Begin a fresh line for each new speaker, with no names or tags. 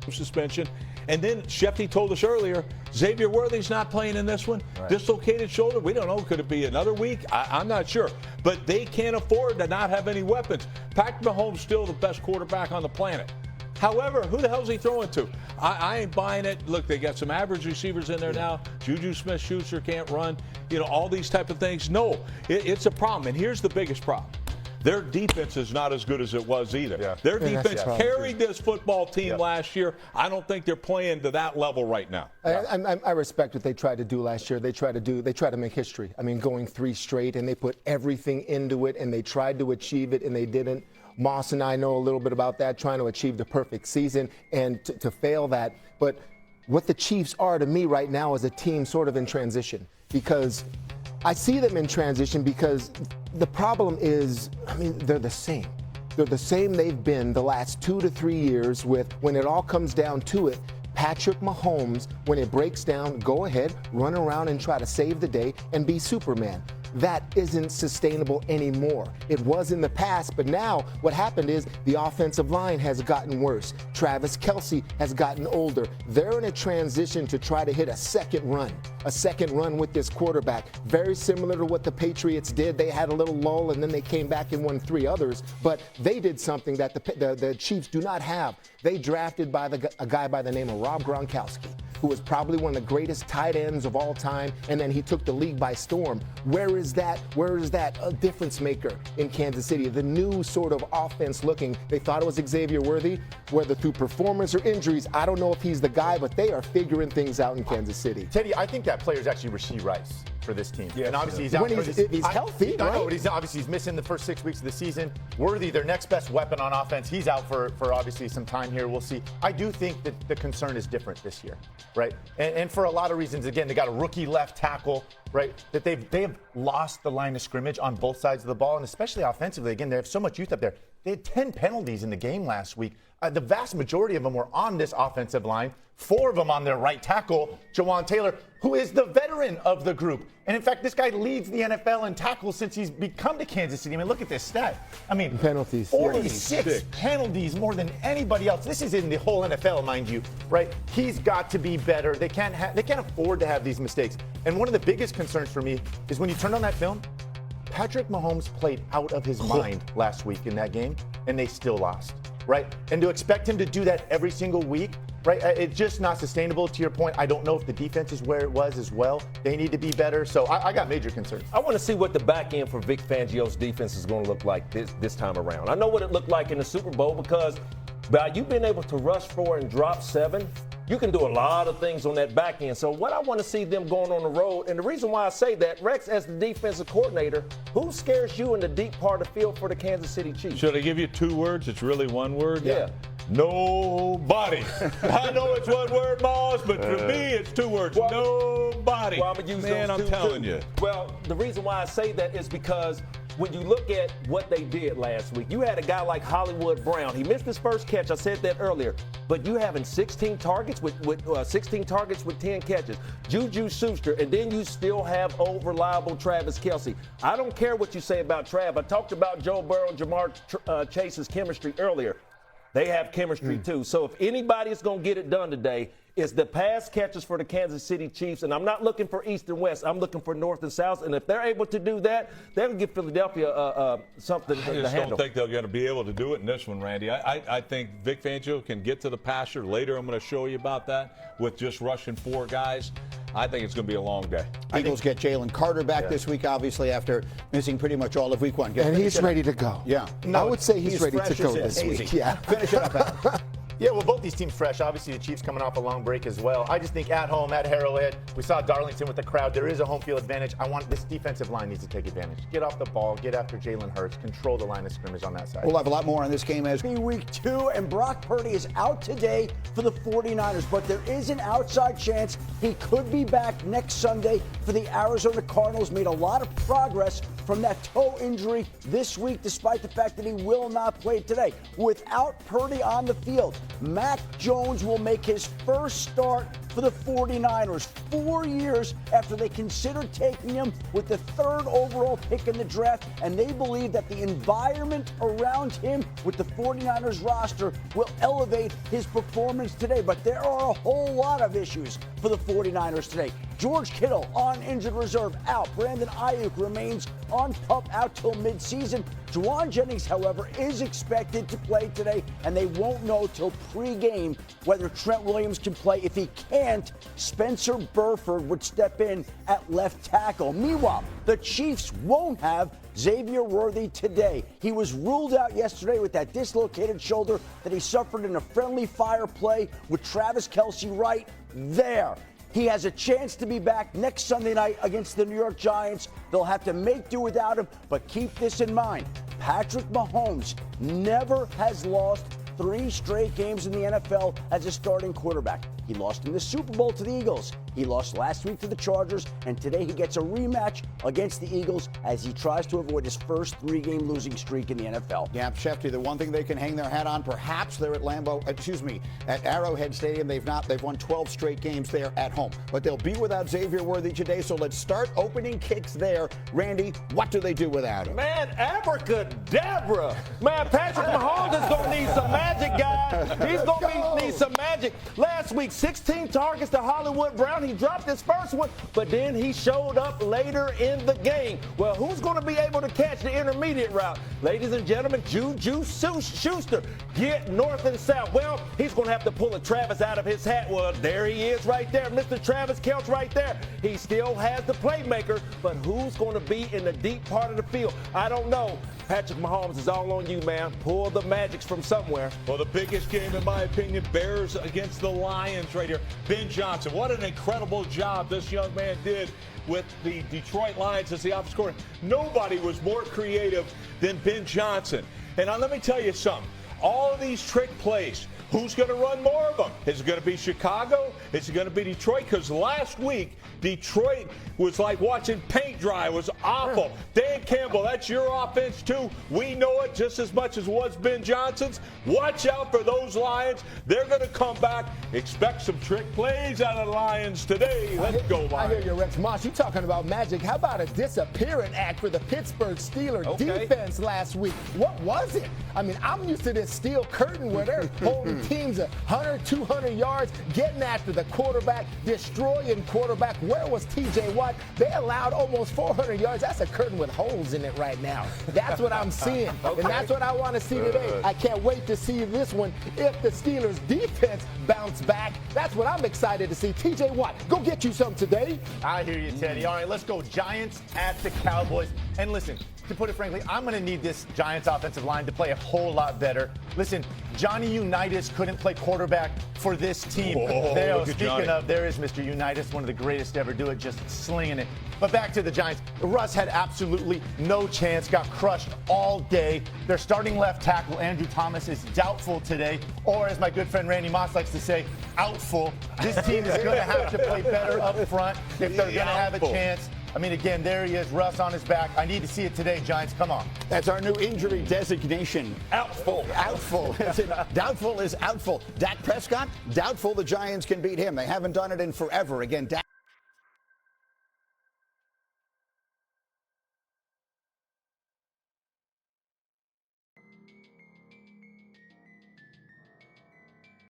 game suspension. And then Shefty told us earlier, Xavier Worthy's not playing in this one. Right. Dislocated shoulder. We don't know. Could it be another week? I'm not sure. But they can't afford to not have any weapons. Patrick Mahomes still the best quarterback on the planet. However, who the hell is he throwing to? I ain't buying it. Look, they got some average receivers in there now. Juju Smith-Schuster can't run. All these type of things. No, it's a problem. And here's the biggest problem. Their defense is not as good as it was either. Yeah. Their defense carried this football team last year. I don't think they're playing to that level right now.
I respect what they tried to do last year. They tried to make history. I mean, going 3 straight, and they put everything into it, and they tried to achieve it, and they didn't. Moss and I know a little bit about that, trying to achieve the perfect season and to fail that. But what the Chiefs are to me right now is a team sort of in transition, because I see them in transition because the problem is, they're the same. They're the same they've been the last 2 to 3 years with, when it all comes down to it, Patrick Mahomes, when it breaks down, go ahead, run around and try to save the day and be Superman. That isn't sustainable anymore. It was in the past, but now what happened is the offensive line has gotten worse. Travis Kelce has gotten older. They're in a transition to try to hit a second run with this quarterback. Very similar to what the Patriots did. They had a little lull, and then they came back and won 3 others. But they did something that the Chiefs do not have. They drafted a guy by the name of Rob Gronkowski, who was probably one of the greatest tight ends of all time, and then he took the league by storm. Where is that difference maker in Kansas City? The new sort of offense looking. They thought it was Xavier Worthy, whether through performance or injuries. I don't know if he's the guy, but they are figuring things out in Kansas City.
Teddy, I think that player is actually Rasheed Rice for this team.
Yes,
and obviously he's out.
He's healthy, right?
I know, but he's missing the first 6 weeks of the season. Worthy, their next best weapon on offense, he's out for obviously some time here. We'll see. I do think that the concern is different this year, right? And for a lot of reasons. Again, they got a rookie left tackle, right? That they have lost the line of scrimmage on both sides of the ball, and especially offensively. Again, they have so much youth up there. They had 10 penalties in the game last week. The vast majority of them were on this offensive line. 4 of them on their right tackle, Jawan Taylor, who is the veteran of the group. And in fact, this guy leads the NFL in tackles since he's come to Kansas City. Look at this stat.
Penalties.
46 penalties, more than anybody else. This is in the whole NFL, mind you, right? He's got to be better. They can't afford to have these mistakes. And one of the biggest concerns for me is when you turn on that film, Patrick Mahomes played out of his mind last week in that game, and they still lost, right? And to expect him to do that every single week, right, it's just not sustainable. To your point, I don't know if the defense is where it was as well. They need to be better. So I got major concerns.
I want to see what the back end for Vic Fangio's defense is going to look like this time around. I know what it looked like in the Super Bowl, because by you being able to rush 4 and drop 7, you can do a lot of things on that back end. So what I want to see them going on the road, and the reason why I say that, Rex, as the defensive coordinator, who scares you in the deep part of the field for the Kansas City Chiefs?
Should I give you 2 words? It's really 1 word?
Yeah.
Nobody. I know it's 1 word, Moss, but for me, it's 2 words. Nobody.
Well, I'm gonna use
Man,
those
I'm telling you.
Well, the reason why I say that is because when you look at what they did last week, you had a guy like Hollywood Brown. He missed his first catch. I said that earlier. But you having 16 targets with 10 catches. Juju Schuster, and then you still have reliable Travis Kelce. I don't care what you say about Trav. I talked about Joe Burrow and Jamar Chase's chemistry earlier. They have chemistry too. So if anybody's going to get it done today, it's the pass catchers for the Kansas City Chiefs. And I'm not looking for East and West. I'm looking for North and South. And if they're able to do that, they're going to give Philadelphia something to handle.
I just don't think they're going to be able to do it in this one, Randy. I think Vic Fangio can get to the passer. Later I'm going to show you about that with just rushing 4 guys. I think it's going to be a long day.
Eagles get Jalen Carter back this week, obviously, after missing pretty much all of week 1.
And he's ready to go.
Yeah.
I would say he's ready to go this week. Yeah.
Finish it up, Adam.
Yeah, well, both these teams fresh. Obviously, the Chiefs coming off a long break as well. I just think at home, at Arrowhead, we saw Darlington with the crowd. There is a home field advantage. This defensive line needs to take advantage. Get off the ball, get after Jalen Hurts, control the line of scrimmage on that side.
We'll have a lot more on this game as
week 2, and Brock Purdy is out today for the 49ers, but there is an outside chance he could be back next Sunday for the Arizona Cardinals. Made a lot of progress from that toe injury this week, despite the fact that he will not play today. Without Purdy on the field, Mac Jones will make his first start for the 49ers 4 years after they considered taking him with the 3rd overall pick in the draft, and they believe that the environment around him with the 49ers roster will elevate his performance today. But there are a whole lot of issues for the 49ers today. George Kittle on injured reserve out. Brandon Ayuk remains on PUP out till midseason. Juwan Jennings, however, is expected to play today, and they won't know till pregame whether Trent Williams can play. If he can't, Spencer Burford would step in at left tackle. Meanwhile, the Chiefs won't have Xavier Worthy today. He was ruled out yesterday with that dislocated shoulder that he suffered in a friendly fire play with Travis Kelce right there. He has a chance to be back next Sunday night against the New York Giants. They'll have to make do without him, but keep this in mind. Patrick Mahomes never has lost 3 straight games in the NFL as a starting quarterback. He lost in the Super Bowl to the Eagles. He lost last week to the Chargers, and today he gets a rematch against the Eagles as he tries to avoid his first 3-game losing streak in the NFL.
Yeah, Shefty, the one thing they can hang their hat on, perhaps they're at at Arrowhead Stadium. They've won 12 straight games there at home. But they'll be without Xavier Worthy today, so let's start opening kicks there. Randy, what do they do without him?
Man, abracadabra. Man, Patrick Mahomes is going to need some magic, guys. He's going to need some magic. Last week, 16 targets to Hollywood Brown. He dropped his first one, but then he showed up later in the game. Well, who's going to be able to catch the intermediate route? Ladies and gentlemen, Juju Schuster. Get north and south. Well, he's going to have to pull a Travis out of his hat. Well, there he is right there, Mr. Travis Kelce right there. He still has the playmaker, but who's going to be in the deep part of the field? I don't know. Patrick Mahomes is all on you, man. Pull the magics from somewhere.
Well, the biggest game, in my opinion, Bears against the Lions right here. Ben Johnson, what an incredible job this young man did with the Detroit Lions as the offensive coordinator. Nobody was more creative than Ben Johnson. And now let me tell you something. All of these trick plays, who's going to run more of them? Is it going to be Chicago? Is it going to be Detroit? Because last week, Detroit was like watching paint dry. It was awful. Dan Campbell, that's your offense too. We know it just as much as was Ben Johnson's. Watch out for those Lions. They're going to come back. Expect some trick plays out of the Lions today. Let's go, Lions.
I hear you, Rex Moss. You talking about magic. How about a disappearance act for the Pittsburgh Steelers defense last week? What was it? I mean, I'm used to this steel curtain where they're holding teams 100, 200 yards, getting after the quarterback, destroying quarterback. Where was TJ Watt? They allowed almost 400 yards. That's a curtain with holes in it right now. That's what I'm seeing, and that's what I want to see today. I can't wait to see this one. If the Steelers defense bounce back, that's what I'm excited to see. TJ Watt, go get you some today.
I hear you, Teddy. All right, let's go Giants at the Cowboys. And listen, to put it frankly, I'm going to need this Giants offensive line to play a whole lot better. Listen, Johnny Unitas couldn't play quarterback for this team. Speaking of, there is Mr. Unitas, one of the greatest to ever do it, just slinging it. But back to the Giants. Russ had absolutely no chance, got crushed all day. Their starting left tackle, Andrew Thomas, is doubtful today, or as my good friend Randy Moss likes to say, outful. This team is going to have to play better up front if they're going to have a chance. I mean, again, there he is, Russ on his back. I need to see it today, Giants. Come on.
That's our new injury designation.
Outful.
Outful. Doubtful is outful. Dak Prescott, doubtful the Giants can beat him. They haven't done it in forever. Again, Dak.